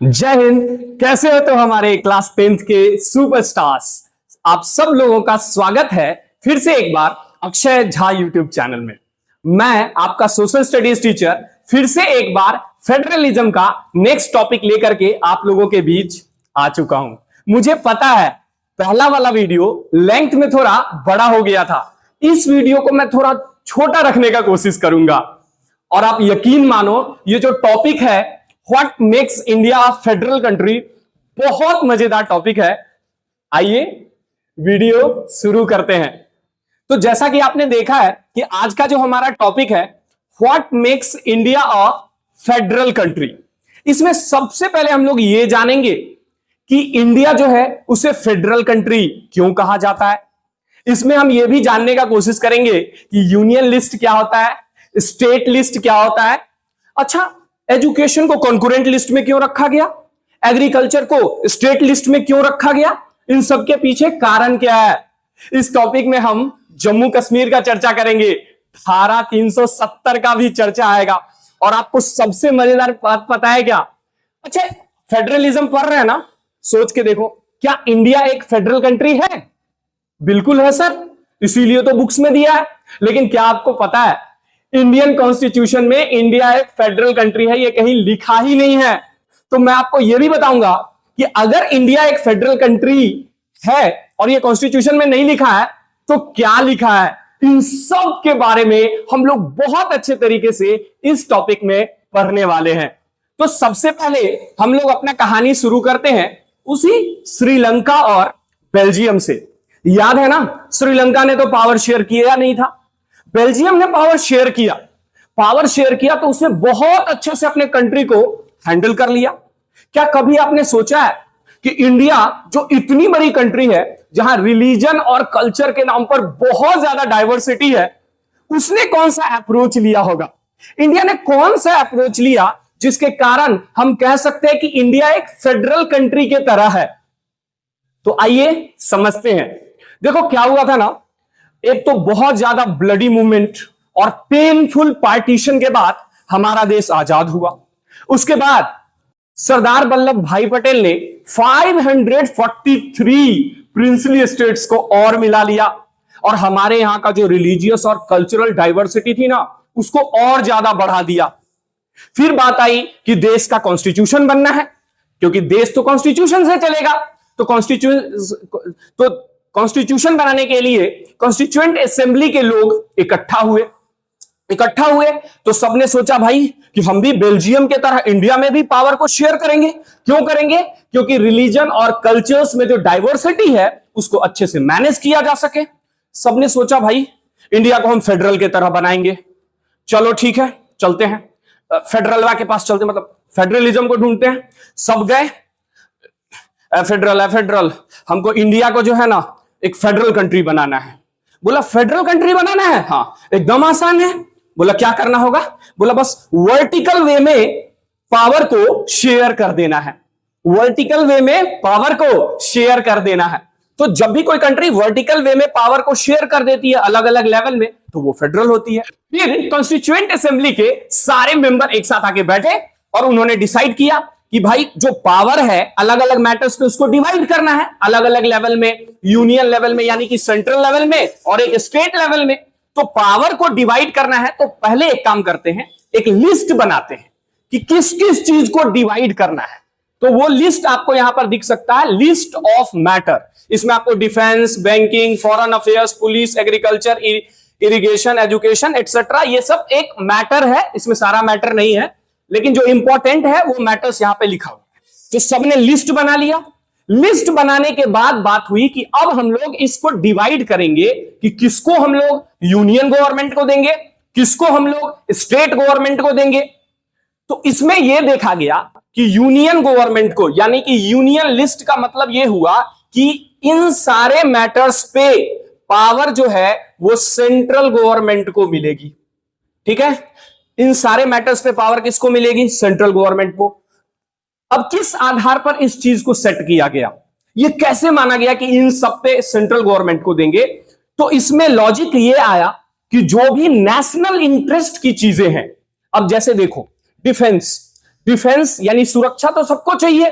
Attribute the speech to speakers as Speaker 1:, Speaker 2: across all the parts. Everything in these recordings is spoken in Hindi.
Speaker 1: जय हिंद। कैसे हो तो हमारे क्लास 10th के सुपरस्टार्स। आप सब लोगों का स्वागत है फिर से एक बार अक्षय झा यूट्यूब चैनल में। मैं आपका सोशल स्टडीज टीचर फिर से एक बार फेडरलिज्म का नेक्स्ट टॉपिक लेकर के आप लोगों के बीच आ चुका हूं। मुझे पता है पहला वाला वीडियो लेंथ में थोड़ा बड़ा हो गया था, इस वीडियो को मैं थोड़ा छोटा रखने का कोशिश करूंगा। और आप यकीन मानो ये जो टॉपिक है what makes India a federal country, बहुत मजेदार टॉपिक है। आइए वीडियो शुरू करते हैं। तो जैसा कि आपने देखा है कि आज का जो हमारा टॉपिक है what makes India a federal country, इसमें सबसे पहले हम लोग ये जानेंगे कि इंडिया जो है उसे फेडरल कंट्री क्यों कहा जाता है। इसमें हम ये भी जानने का कोशिश करेंगे कि यूनियन लिस्ट क्या होता है, स्टेट लिस्ट क्या होता है। अच्छा, एजुकेशन को कॉन्करेंट लिस्ट में क्यों रखा गया, एग्रीकल्चर को स्टेट लिस्ट में क्यों रखा गया, इन सब के पीछे कारण क्या है। इस टॉपिक में हम जम्मू कश्मीर का चर्चा करेंगे, धारा 370 का भी चर्चा आएगा। और आपको सबसे मजेदार बात पता है क्या? अच्छा, फेडरलिज्म पढ़ रहे हैं ना, सोच के देखो, क्या इंडिया एक फेडरल कंट्री है? बिल्कुल है सर, इसीलिए तो बुक्स में दिया है। लेकिन क्या आपको पता है इंडियन कॉन्स्टिट्यूशन में इंडिया एक फेडरल कंट्री है, ये कहीं लिखा ही नहीं है। तो मैं आपको यह भी बताऊंगा कि अगर इंडिया एक फेडरल कंट्री है और ये कॉन्स्टिट्यूशन में नहीं लिखा है तो क्या लिखा है, इन सब के बारे में हम लोग बहुत अच्छे तरीके से इस टॉपिक में पढ़ने वाले हैं। तो सबसे पहले हम लोग अपना कहानी शुरू करते हैं उसी श्रीलंका और बेल्जियम से। याद है ना, श्रीलंका ने तो पावर शेयर किया नहीं था, बेल्जियम ने पावर शेयर किया। पावर शेयर किया तो उसने बहुत अच्छे से अपने कंट्री को हैंडल कर लिया। क्या कभी आपने सोचा है कि इंडिया जो इतनी बड़ी कंट्री है, जहां रिलीजन और कल्चर के नाम पर बहुत ज्यादा डाइवर्सिटी है, उसने कौन सा अप्रोच लिया होगा? इंडिया ने कौन सा अप्रोच लिया जिसके कारण हम कह सकते हैं कि इंडिया एक फेडरल कंट्री के तरह है? तो आइए समझते हैं। देखो क्या हुआ था ना, एक तो बहुत ज्यादा ब्लडी मूवमेंट और पेनफुल पार्टीशन के बाद हमारा देश आजाद हुआ। उसके बाद सरदार वल्लभ भाई पटेल ने 543 प्रिंसली स्टेट्स को और मिला लिया और हमारे यहां का जो रिलीजियस और कल्चरल डाइवर्सिटी थी ना, उसको और ज्यादा बढ़ा दिया। फिर बात आई कि देश का कॉन्स्टिट्यूशन बनना है, क्योंकि देश तो कॉन्स्टिट्यूशन से चलेगा। तो कॉन्स्टिट्यूशन बनाने के लिए कॉन्स्टिट्यूएंट असेंबली के लोग इकट्ठा हुए तो सबने सोचा भाई कि हम भी बेल्जियम के तरह इंडिया में भी पावर को शेयर करेंगे। क्यों करेंगे? क्योंकि रिलीजन और कल्चर्स में जो डाइवर्सिटी है उसको अच्छे से मैनेज किया जा सके। सबने सोचा भाई इंडिया को हम फेडरल के तरह बनाएंगे। चलो ठीक है, चलते हैं फेडरलवा के पास, चलते मतलब फेडरलिज्म को ढूंढते हैं। सब गए, फेडरल, हमको इंडिया को जो है ना एक फेडरल कंट्री बनाना है। बोला फेडरल कंट्री बनाना है? हाँ, एकदम आसान है। बोला क्या करना होगा? बोला बस वर्टिकल वे में पावर को शेयर कर देना है। वर्टिकल वे में पावर को शेयर कर देना है। तो जब भी कोई कंट्री वर्टिकल वे में पावर को शेयर कर देती है अलग अलग लेवल में, तो वो फेडरल होती है। फिर कॉन्स्टिट्यूएंट असेंबली के सारे मेंबर एक साथ आके बैठे और उन्होंने डिसाइड किया कि भाई जो पावर है अलग अलग मैटर्स पे उसको डिवाइड करना है अलग अलग लेवल में, यूनियन लेवल में यानी कि सेंट्रल लेवल में और एक स्टेट लेवल में। तो पावर को डिवाइड करना है तो पहले एक काम करते हैं, एक लिस्ट बनाते हैं कि किस किस चीज को डिवाइड करना है। तो वो लिस्ट आपको यहां पर दिख सकता है, लिस्ट ऑफ मैटर। इसमें आपको defence, banking, foreign affairs, police, agriculture, irrigation, education etcetera, ये सब एक मैटर है। इसमें सारा मैटर नहीं है, लेकिन जो इंपॉर्टेंट है वो मैटर्स यहां पे लिखा हुआ है। तो सबने लिस्ट बना लिया। लिस्ट बनाने के बाद बात हुई कि अब हम लोग इसको डिवाइड करेंगे कि किसको हम लोग यूनियन गवर्नमेंट को देंगे, किसको हम लोग स्टेट गवर्नमेंट को देंगे। तो इसमें यह देखा गया कि यूनियन गवर्नमेंट को, यानी कि यूनियन लिस्ट का मतलब यह हुआ कि इन सारे मैटर्स पे पावर जो है वो सेंट्रल गवर्नमेंट को मिलेगी। ठीक है, इन सारे मैटर्स पे पावर किसको मिलेगी? सेंट्रल गवर्नमेंट को। अब किस आधार पर इस चीज को सेट किया गया, ये कैसे माना गया कि इन सब पे सेंट्रल गवर्नमेंट को देंगे? तो इसमें लॉजिक ये आया कि जो भी नेशनल इंटरेस्ट की चीजें हैं, अब जैसे देखो डिफेंस, डिफेंस यानी सुरक्षा तो सबको चाहिए,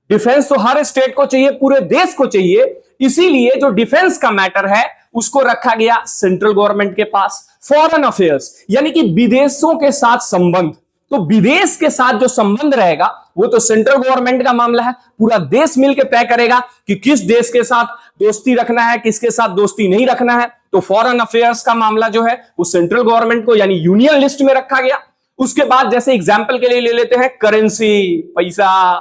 Speaker 1: डिफेंस तो हर स्टेट को चाहिए, पूरे देश को चाहिए। इसीलिए जो डिफेंस का मैटर है उसको रखा गया सेंट्रल गवर्नमेंट के पास। फॉरेन अफेयर्स यानी कि विदेशों के साथ संबंध, तो विदेश के साथ जो संबंध रहेगा वो तो सेंट्रल गवर्नमेंट का मामला है, पूरा देश मिलकर तय करेगा कि किस देश के साथ दोस्ती रखना है, किसके साथ दोस्ती नहीं रखना है। तो फॉरेन अफेयर्स का मामला जो है वो सेंट्रल गवर्नमेंट को यानी यूनियन लिस्ट में रखा गया। उसके बाद जैसे एग्जाम्पल के लिए ले लेते हैं करेंसी, पैसा,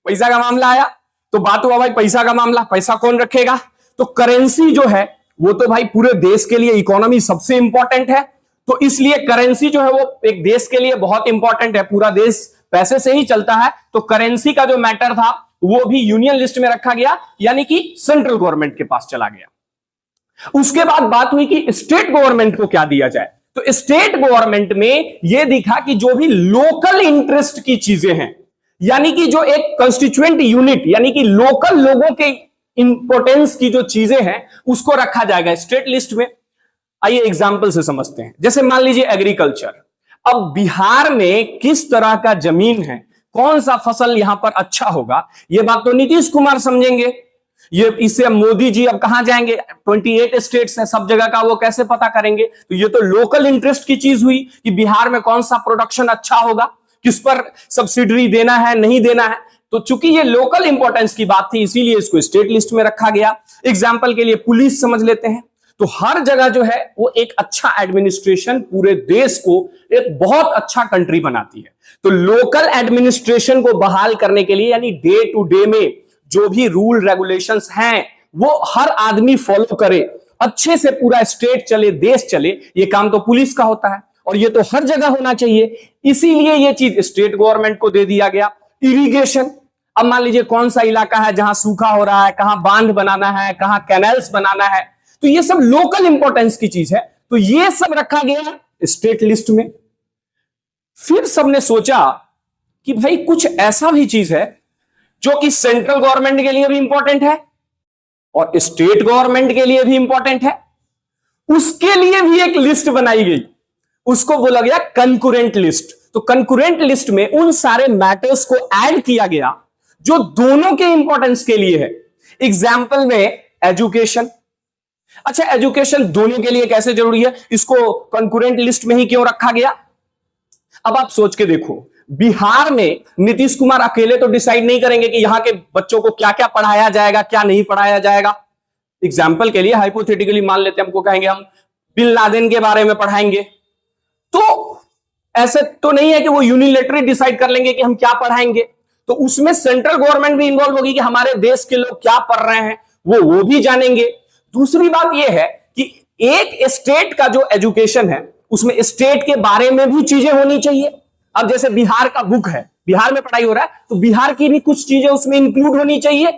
Speaker 1: पैसा का मामला आया तो बात हुआ भाई पैसा का मामला, पैसा कौन रखेगा, तो करेंसी जो है वो तो भाई पूरे देश के लिए इकोनॉमी सबसे इंपॉर्टेंट है, तो इसलिए करेंसी जो है वो एक देश के लिए बहुत इंपॉर्टेंट है, पूरा देश पैसे से ही चलता है। तो करेंसी का जो मैटर था वो भी यूनियन लिस्ट में रखा गया यानी कि सेंट्रल गवर्नमेंट के पास चला गया। उसके बाद बात हुई कि स्टेट गवर्नमेंट को क्या दिया जाए, तो स्टेट गवर्नमेंट में यह दिखा कि जो भी लोकल इंटरेस्ट की चीजें हैं यानी कि जो एक कंस्टिट्यूएंट यूनिट यानी कि लोकल लोगों के इंपोर्टेंस की जो चीजें हैं उसको रखा जाएगा स्टेट लिस्ट में। आइए एग्जांपल से समझते हैं, जैसे मान लीजिए एग्रीकल्चर। अब बिहार में किस तरह का जमीन है, कौन सा फसल यहां पर अच्छा होगा, यह बात तो नीतीश कुमार समझेंगे, ये इससे मोदी जी अब कहां जाएंगे, 28 स्टेट्स हैं, सब जगह का वो कैसे पता करेंगे। तो ये तो लोकल इंटरेस्ट की चीज हुई कि बिहार में कौन सा प्रोडक्शन अच्छा होगा, किस पर सब्सिडी देना है नहीं देना है। तो चूंकि ये लोकल इंपॉर्टेंस की बात थी इसीलिए इसको स्टेट लिस्ट में रखा गया। एग्जाम्पल के लिए पुलिस समझ लेते हैं, तो हर जगह जो है वो एक अच्छा एडमिनिस्ट्रेशन पूरे देश को एक बहुत अच्छा कंट्री बनाती है। तो लोकल एडमिनिस्ट्रेशन को बहाल करने के लिए यानी डे टू डे में जो भी रूल रेगुलेशंस हैं वो हर आदमी फॉलो करे, अच्छे से पूरा स्टेट चले, देश चले, ये काम तो पुलिस का होता है और ये तो हर जगह होना चाहिए, इसीलिए ये चीज स्टेट गवर्नमेंट को दे दिया गया। इरिगेशन, अब मान लीजिए कौन सा इलाका है जहां सूखा हो रहा है, कहां बांध बनाना है, कहां कैनल्स बनाना है, तो ये सब लोकल इंपॉर्टेंस की चीज है, तो ये सब रखा गया स्टेट लिस्ट में। फिर सबने सोचा कि भाई कुछ ऐसा भी चीज है जो कि सेंट्रल गवर्नमेंट के लिए भी इंपॉर्टेंट है और स्टेट गवर्नमेंट के लिए भी इंपॉर्टेंट है, उसके लिए भी एक लिस्ट बनाई गई, उसको बोला गया कंकरेंट लिस्ट। तो कंकरेंट लिस्ट में उन सारे मैटर्स को ऐड किया गया जो दोनों के इंपॉर्टेंस के लिए है। एग्जाम्पल में एजुकेशन, अच्छा एजुकेशन दोनों के लिए कैसे जरूरी है, इसको कंकरेंट लिस्ट में ही क्यों रखा गया। अब आप सोच के देखो, बिहार में नीतीश कुमार अकेले तो डिसाइड नहीं करेंगे कि यहां के बच्चों को क्या क्या पढ़ाया जाएगा क्या नहीं पढ़ाया जाएगा। एग्जाम्पल के लिए हाइपोथेटिकली मान लेते हैं, हमको कहेंगे हम बिन लादेन के बारे में पढ़ाएंगे, तो ऐसे तो नहीं है कि वो यूनिलेटरी डिसाइड कर लेंगे कि हम क्या पढ़ाएंगे, तो उसमें सेंट्रल गवर्नमेंट भी इन्वॉल्व होगी कि हमारे देश के लोग क्या पढ़ रहे हैं वो भी जानेंगे। दूसरी बात यह है कि एक स्टेट का जो एजुकेशन है उसमें स्टेट के बारे में भी चीजें होनी चाहिए। अब जैसे बिहार का बुक है, बिहार में पढ़ाई हो रहा है, तो बिहार की भी कुछ चीजें उसमें इंक्लूड होनी चाहिए।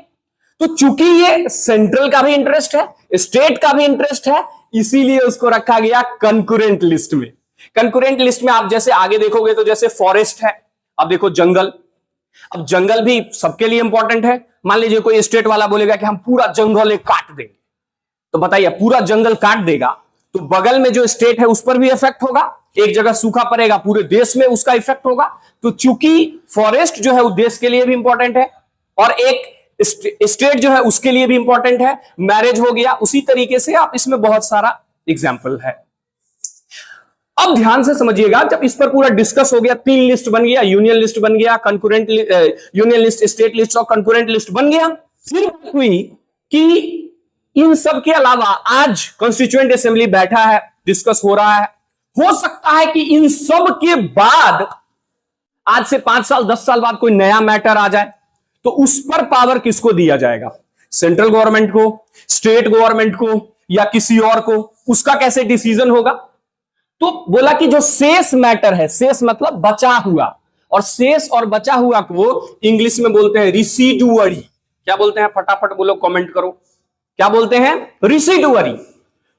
Speaker 1: तो चूंकि ये सेंट्रल का भी इंटरेस्ट है, स्टेट का भी इंटरेस्ट है, इसीलिए उसको रखा गया कंकरेंट लिस्ट में। कंकरेंट लिस्ट में आप जैसे आगे देखोगे तो जैसे फॉरेस्ट है, अब देखो जंगल, अब जंगल भी सबके लिए इंपॉर्टेंट है। मान लीजिए कोई स्टेट वाला बोलेगा कि हम पूरा जंगल काट देंगे, तो बताइए पूरा जंगल काट देगा तो बगल में जो स्टेट है उस पर भी इफेक्ट होगा, एक जगह सूखा पड़ेगा पूरे देश में उसका इफेक्ट होगा। तो चूंकि फॉरेस्ट जो है उस देश के लिए भी इंपॉर्टेंट है और एक स्टेट जो है उसके लिए भी इंपॉर्टेंट है, मैरिज हो गया, उसी तरीके से आप इसमें बहुत सारा एग्जाम्पल है। अब ध्यान से समझिएगा, जब इस पर पूरा डिस्कस हो गया, 3 लिस्ट बन गया, यूनियन लिस्ट बन गया, concurrent union list, state list और कंकरेंट लिस्ट बन गया। फिर बात हुई कि इन सब के अलावा आज कॉन्स्टिट्यूएंट असेंबली बैठा है, डिस्कस हो रहा है, हो सकता है कि इन सब के बाद आज से 5 साल 10 साल बाद कोई नया मैटर आ जाए, तो उस पर पावर किसको दिया जाएगा, सेंट्रल गवर्नमेंट को, स्टेट गवर्नमेंट को या किसी और को, उसका कैसे डिसीजन होगा। तो बोला कि जो शेष मैटर है, शेष मतलब बचा हुआ, और शेष और बचा हुआ को इंग्लिश में बोलते हैं रिसीडुअरी। क्या बोलते हैं, फटाफट बोलो, कमेंट करो, क्या बोलते हैं, रिसीडुअरी।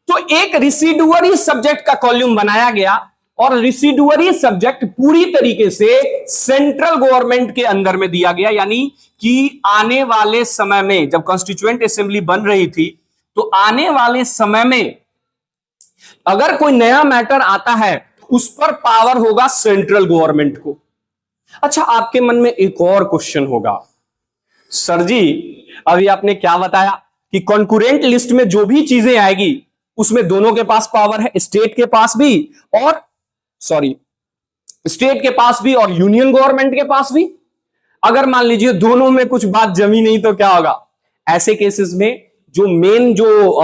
Speaker 1: तो एक रिसीडुअरी सब्जेक्ट का कॉलम बनाया गया और रिसीडुअरी सब्जेक्ट पूरी तरीके से सेंट्रल गवर्नमेंट के अंदर में दिया गया, यानी कि आने वाले समय में जब कॉन्स्टिट्यूएंट असेंबली बन रही थी तो आने वाले समय में अगर कोई नया मैटर आता है उस पर पावर होगा सेंट्रल गवर्नमेंट को। अच्छा, आपके मन में एक और क्वेश्चन होगा, सर जी अभी आपने क्या बताया कि कॉन्करेंट लिस्ट में जो भी चीजें आएगी उसमें दोनों के पास पावर है, स्टेट के पास भी और स्टेट के पास भी और यूनियन गवर्नमेंट के पास भी। अगर मान लीजिए दोनों में कुछ बात जमी नहीं तो क्या होगा? ऐसे केसेस में जो मेन जो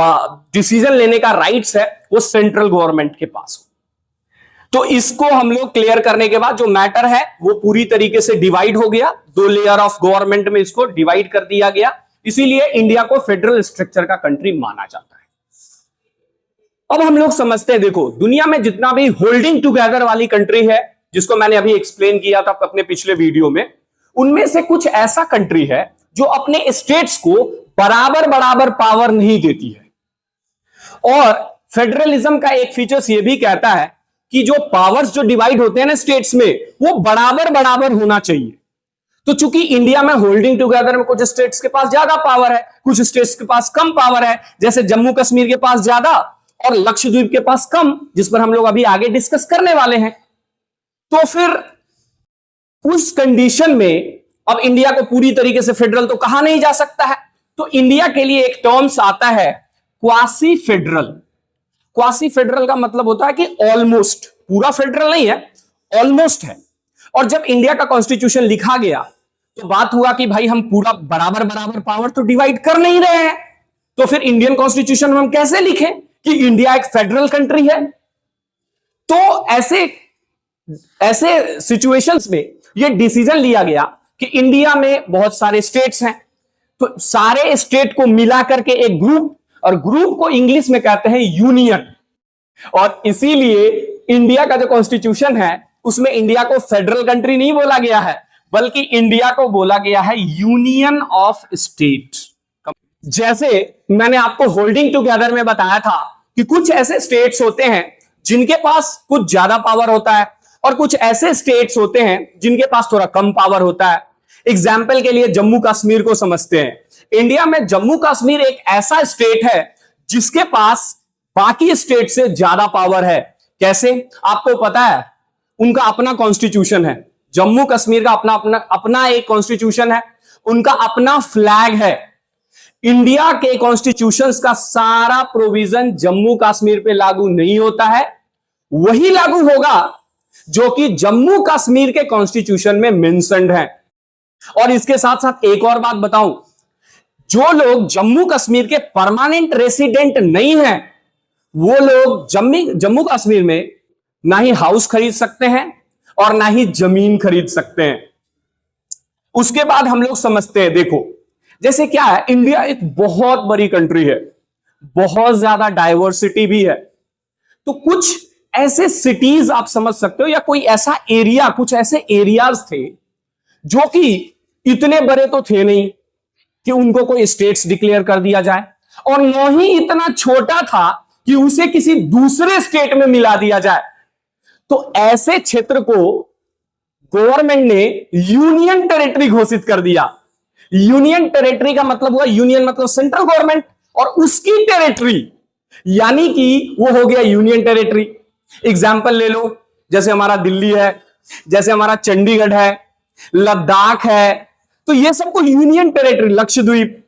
Speaker 1: डिसीजन लेने का राइट्स है वो सेंट्रल गवर्नमेंट के पास हो। तो इसको हम लोग क्लियर करने के बाद जो मैटर है वो पूरी तरीके से डिवाइड हो गया, दो लेयर ऑफ गवर्नमेंट में इसको डिवाइड कर दिया गया, इसीलिए इंडिया को फेडरल स्ट्रक्चर का कंट्री माना जाता है। अब हम लोग समझते हैं, देखो दुनिया में जितना भी होल्डिंग टुगेदर वाली कंट्री है, जिसको मैंने अभी एक्सप्लेन किया था अपने पिछले वीडियो में, उनमें से कुछ ऐसा कंट्री है जो अपने स्टेट्स को बराबर बराबर पावर नहीं देती है। और फेडरलिज्म का एक फीचर्स ये भी कहता है कि जो पावर्स जो डिवाइड होते हैं ना स्टेट्स में, वो बराबर बराबर होना चाहिए। तो चूंकि इंडिया में होल्डिंग टुगेदर में कुछ स्टेट्स के पास ज्यादा पावर है, कुछ स्टेट्स के पास कम पावर है, जैसे जम्मू कश्मीर के पास ज्यादा और लक्षद्वीप के पास कम, जिस पर हम लोग अभी आगे डिस्कस करने वाले हैं। तो फिर उस कंडीशन में अब इंडिया को पूरी तरीके से फेडरल तो कहा नहीं जा सकता है, तो इंडिया के लिए एक टर्म्स आता है क्वासी फेडरल। क्वासी फेडरल का मतलब होता है कि ऑलमोस्ट, पूरा फेडरल नहीं है, ऑलमोस्ट है। और जब इंडिया का कॉन्स्टिट्यूशन लिखा गया तो बात हुआ कि भाई हम पूरा बराबर बराबर पावर तो डिवाइड कर नहीं रहे हैं, तो फिर इंडियन कॉन्स्टिट्यूशन में हम कैसे लिखें कि इंडिया एक फेडरल कंट्री है? तो ऐसे सिचुएशंस में यह डिसीजन लिया गया कि इंडिया में बहुत सारे स्टेट्स हैं, तो सारे स्टेट को मिला करके एक ग्रुप, और ग्रुप को इंग्लिश में कहते हैं यूनियन। और इसीलिए इंडिया का जो कॉन्स्टिट्यूशन है उसमें इंडिया को फेडरल कंट्री नहीं बोला गया है, बल्कि इंडिया को बोला गया है यूनियन ऑफ स्टेट। जैसे मैंने आपको होल्डिंग टुगेदर में बताया था कि कुछ ऐसे स्टेट्स होते हैं जिनके पास कुछ ज्यादा पावर होता है और कुछ ऐसे स्टेट्स होते हैं जिनके पास थोड़ा कम पावर होता है। एग्जाम्पल के लिए जम्मू कश्मीर को समझते हैं। इंडिया में जम्मू कश्मीर एक ऐसा स्टेट है जिसके पास बाकी स्टेट से ज्यादा पावर है। कैसे? आपको पता है, उनका अपना कॉन्स्टिट्यूशन है। जम्मू कश्मीर का अपना एक कॉन्स्टिट्यूशन है, उनका अपना फ्लैग है। इंडिया के कॉन्स्टिट्यूशंस का सारा प्रोविजन जम्मू कश्मीर पे लागू नहीं होता है, वही लागू होगा जो कि जम्मू कश्मीर के कॉन्स्टिट्यूशन में मेंशन्ड है। और इसके साथ साथ एक और बात बताऊं, जो लोग जम्मू कश्मीर के परमानेंट रेसिडेंट नहीं हैं, वो लोग जम्मू कश्मीर में ना ही हाउस खरीद सकते हैं और ना ही जमीन खरीद सकते हैं। उसके बाद हम लोग समझते हैं, देखो जैसे क्या है, इंडिया एक बहुत बड़ी कंट्री है, बहुत ज्यादा डाइवर्सिटी भी है। तो कुछ ऐसे सिटीज आप समझ सकते हो या कोई ऐसा एरिया, कुछ ऐसे एरियाज थे जो कि इतने बड़े तो थे नहीं कि उनको कोई स्टेट्स डिक्लेयर कर दिया जाए, और न ही इतना छोटा था कि उसे किसी दूसरे स्टेट में मिला दिया जाए। तो ऐसे क्षेत्र को गवर्नमेंट ने यूनियन टेरिटरी घोषित कर दिया। यूनियन टेरिटरी का मतलब हुआ, यूनियन मतलब सेंट्रल गवर्नमेंट, और उसकी टेरिटरी यानी कि वो हो गया यूनियन टेरिटरी। एग्जाम्पल ले लो, जैसे हमारा दिल्ली है, जैसे हमारा चंडीगढ़ है, लद्दाख है, तो ये सबको यूनियन टेरिटरी, लक्षद्वीप,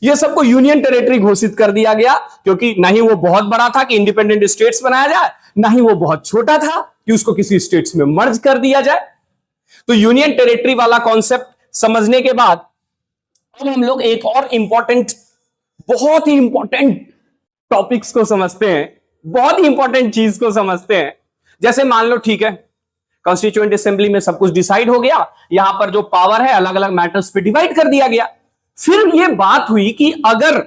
Speaker 1: ये सबको यूनियन टेरिटरी घोषित कर दिया गया, क्योंकि ना ही वो बहुत बड़ा था कि इंडिपेंडेंट स्टेट्स बनाया जाए, ना ही वो बहुत छोटा था कि उसको किसी स्टेट्स में मर्ज कर दिया जाए। तो यूनियन टेरिटरी वाला कॉन्सेप्ट समझने के बाद अब हम लोग एक और इंपॉर्टेंट, बहुत ही इंपॉर्टेंट टॉपिक्स को समझते हैं, बहुत ही इंपॉर्टेंट चीज को समझते हैं। जैसे मान लो, ठीक है, कॉन्स्टिट्यूएंट असेंबली में सब कुछ डिसाइड हो गया, यहां पर जो पावर है अलग अलग मैटर्स पे डिवाइड कर दिया गया। फिर यह बात हुई कि अगर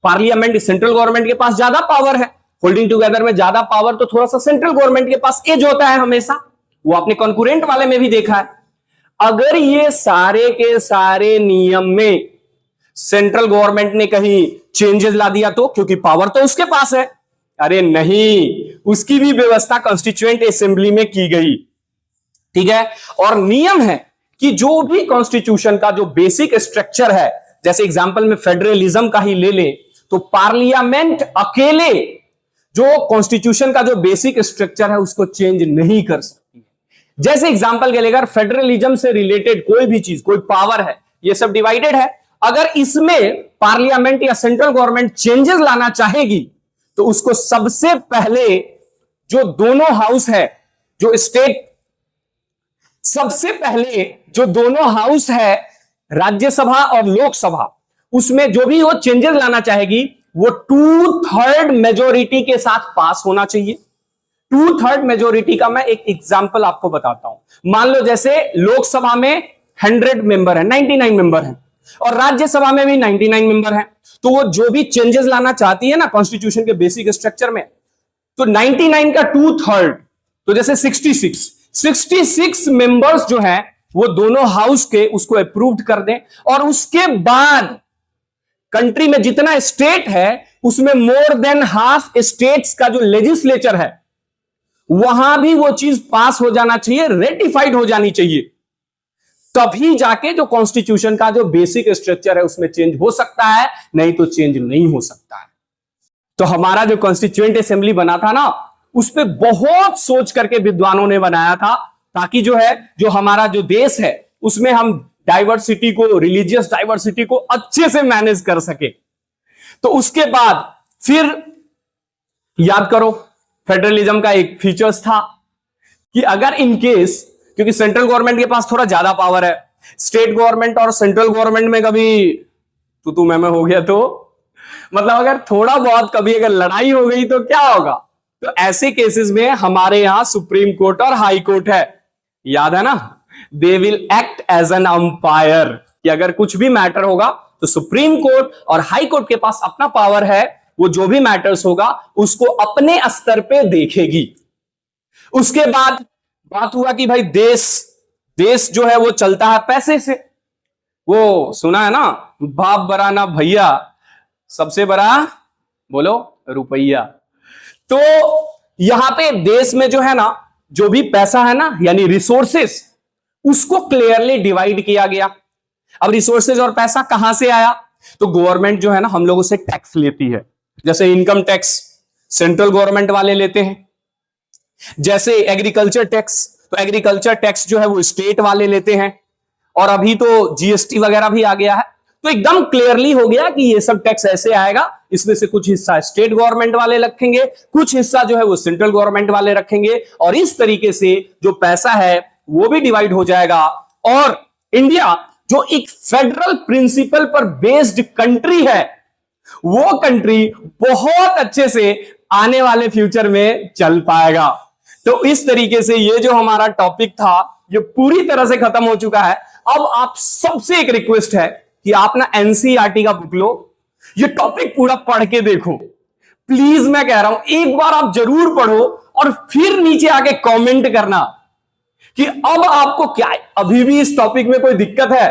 Speaker 1: पार्लियामेंट, सेंट्रल गवर्नमेंट के पास ज्यादा पावर है, होल्डिंग टुगेदर में ज्यादा पावर, तो थोड़ा सा सेंट्रल गवर्नमेंट के पास एज होता है हमेशा, वो आपने कॉन्करेंट वाले में भी देखा है। अगर ये सारे के सारे नियम में सेंट्रल गवर्नमेंट ने कहीं चेंजेस ला दिया तो, क्योंकि पावर तो उसके पास है, अरे नहीं, उसकी भी व्यवस्था कॉन्स्टिट्यूएंट असेंबली में की गई, ठीक है। और नियम है कि जो भी कॉन्स्टिट्यूशन का जो बेसिक स्ट्रक्चर है, जैसे एग्जांपल में फेडरलिज्म का ही ले लें, तो पार्लियामेंट अकेले जो कॉन्स्टिट्यूशन का जो बेसिक स्ट्रक्चर है उसको चेंज नहीं कर सकती। जैसे एग्जांपल के लिए अगर फेडरलिज्म से रिलेटेड कोई भी चीज, कोई पावर है, ये सब डिवाइडेड है, अगर इसमें पार्लियामेंट या सेंट्रल गवर्नमेंट चेंजेस लाना चाहेगी तो उसको सबसे पहले जो दोनों हाउस है, जो स्टेट, सबसे पहले जो दोनों हाउस है, राज्यसभा और लोकसभा, उसमें जो भी वो चेंजेस लाना चाहेगी वो 2/3 मेजोरिटी के साथ पास होना चाहिए। 2/3 मेजोरिटी का मैं एक एग्जांपल आपको बताता हूं। मान लो जैसे लोकसभा में 100 मेंबर है, 99 मेंबर हैं, और राज्यसभा में भी 99 मेंबर हैं, तो वो जो भी चेंजेस लाना चाहती है ना कॉन्स्टिट्यूशन के बेसिक स्ट्रक्चर में, तो 99 का 2/3, तो जैसे 66 मेंबर्स जो हैं वो दोनों हाउस के उसको अप्रूव्ड कर दें, और उसके बाद कंट्री में जितना स्टेट है उसमें मोर देन हाफ स्टेट्स का जो लेजिस्लेचर है वहां भी वो चीज पास हो जाना चाहिए, रेटिफाइड हो जानी चाहिए, तभी जाके जो कॉन्स्टिट्यूशन का जो बेसिक स्ट्रक्चर है उसमें चेंज हो सकता है, नहीं तो चेंज नहीं हो सकता है। तो हमारा जो कॉन्स्टिट्यूएंट असेंबली बना था ना, उस पर बहुत सोच करके विद्वानों ने बनाया था, ताकि जो है जो हमारा जो देश है उसमें हम डाइवर्सिटी को, रिलीजियस डाइवर्सिटी को अच्छे से मैनेज कर सके। तो उसके बाद फिर याद करो, फेडरलिज्म का एक फीचर्स था कि अगर इन केस, क्योंकि सेंट्रल गवर्नमेंट के पास थोड़ा ज्यादा पावर है, स्टेट गवर्नमेंट और सेंट्रल गवर्नमेंट में कभी तू मैं हो गया तो मतलब अगर थोड़ा बहुत कभी अगर लड़ाई हो गई तो क्या होगा। तो ऐसे केसेस में हमारे यहां सुप्रीम कोर्ट और हाई कोर्ट है, याद है ना, they will act as an umpire, कि अगर कुछ भी मैटर होगा तो सुप्रीम कोर्ट और हाई कोर्ट के पास अपना पावर है, वो जो भी मैटर्स होगा उसको अपने स्तर पे देखेगी। उसके बाद बात हुआ कि भाई देश जो है वो चलता है पैसे से, वो सुना है ना, बाप बड़ा ना भैया, सबसे बड़ा बोलो रुपया। तो यहां पे देश में जो है ना, जो भी पैसा है ना, यानी रिसोर्सेस, उसको क्लियरली डिवाइड किया गया। अब रिसोर्सेज और पैसा कहां से आया, तो गवर्नमेंट जो है ना हम लोगों से टैक्स लेती है, जैसे इनकम टैक्स सेंट्रल गवर्नमेंट वाले लेते हैं, जैसे एग्रीकल्चर टैक्स, तो एग्रीकल्चर टैक्स जो है वो स्टेट वाले लेते हैं, और अभी तो जीएसटी वगैरह भी आ गया है, तो एकदम क्लियरली हो गया कि ये सब टैक्स ऐसे आएगा, इसमें से कुछ हिस्सा स्टेट गवर्नमेंट वाले रखेंगे, कुछ हिस्सा जो है वो सेंट्रल गवर्नमेंट वाले रखेंगे, और इस तरीके से जो पैसा है वो भी डिवाइड हो जाएगा। और इंडिया जो एक फेडरल प्रिंसिपल पर बेस्ड कंट्री है, वो कंट्री बहुत अच्छे से आने वाले फ्यूचर में चल पाएगा। तो इस तरीके से ये जो हमारा टॉपिक था ये पूरी तरह से खत्म हो चुका है। अब आप सबसे एक रिक्वेस्ट है कि आप ना एनसीईआरटी का बुक लो, ये टॉपिक पूरा पढ़ के देखो प्लीज, मैं कह रहा हूं एक बार आप जरूर पढ़ो, और फिर नीचे आके कमेंट करना कि अब आपको क्या, अभी भी इस टॉपिक में कोई दिक्कत है